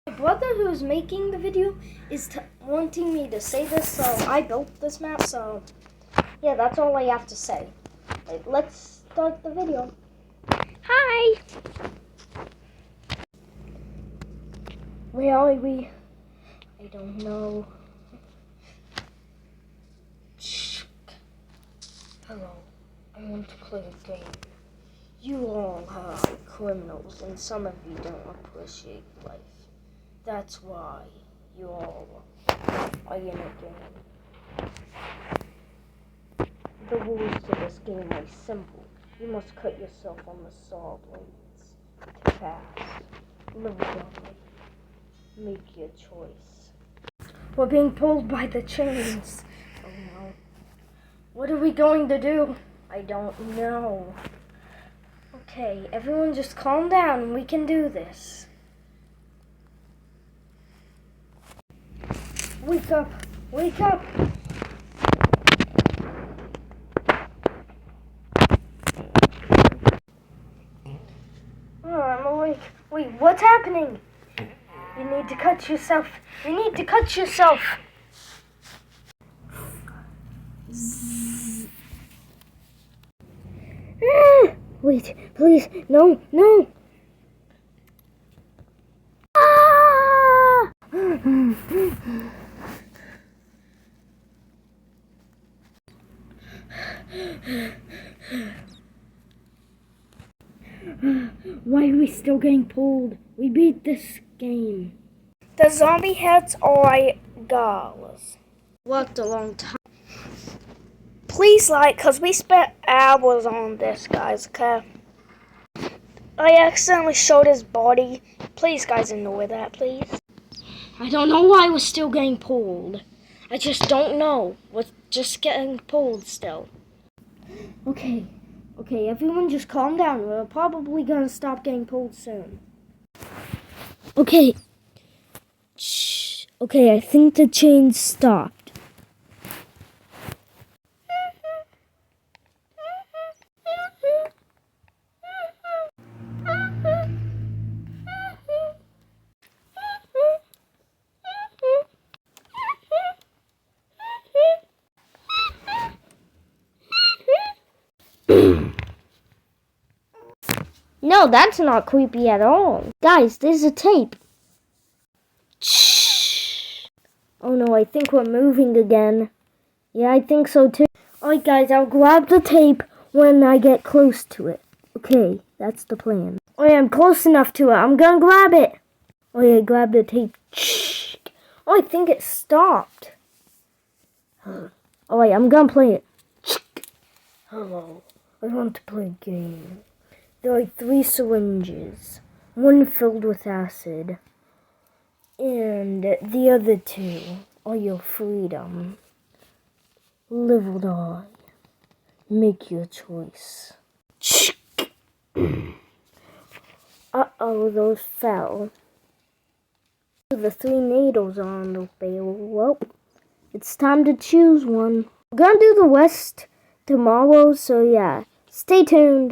My brother who's making the video is wanting me to say this, so I built this map, so yeah, that's all I have to say. Let's start the video. Hi! Where are we? I don't know. Hello, I want to play a game. You all are criminals, and some of you don't appreciate life. That's why you all are in a game. The rules to this game are simple. You must cut yourself on the saw blades to pass. Live or die. Make your choice. We're being pulled by the chains. Oh no. What are we going to do? I don't know. Okay, everyone just calm down. We can do this. Wake up! Wake up! Oh, I'm awake. Wait, what's happening? You need to cut yourself. You need to cut yourself. Wait, please. No, no. Ah! Why are we still getting pulled? We beat this game. The zombie heads are girls. Worked a long time. Please like, because we spent hours on this, guys, okay? I accidentally showed his body. Please, guys, ignore that, please. I don't know why we're still getting pulled. I just don't know. We're just getting pulled still. Okay, everyone just calm down. We're probably gonna stop getting pulled soon. Okay. Shh. Okay, I think the chain stopped. No, that's not creepy at all. Guys, there's a tape. Shh. Oh no, I think we're moving again. Yeah, I think so too. Alright guys, I'll grab the tape when I get close to it. Okay, that's the plan. Oh yeah, I'm close enough to it. I'm gonna grab it. Oh yeah, grab the tape. Shh. Oh, I think it stopped. Alright, I'm gonna play it. Hello, I want to play a game. There are 3 syringes, one filled with acid, and the other 2 are your freedom. Live or die. Make your choice. Uh-oh, those fell. The 3 needles are on the barrel. Well, it's time to choose one. We're gonna do the rest tomorrow, so yeah, stay tuned.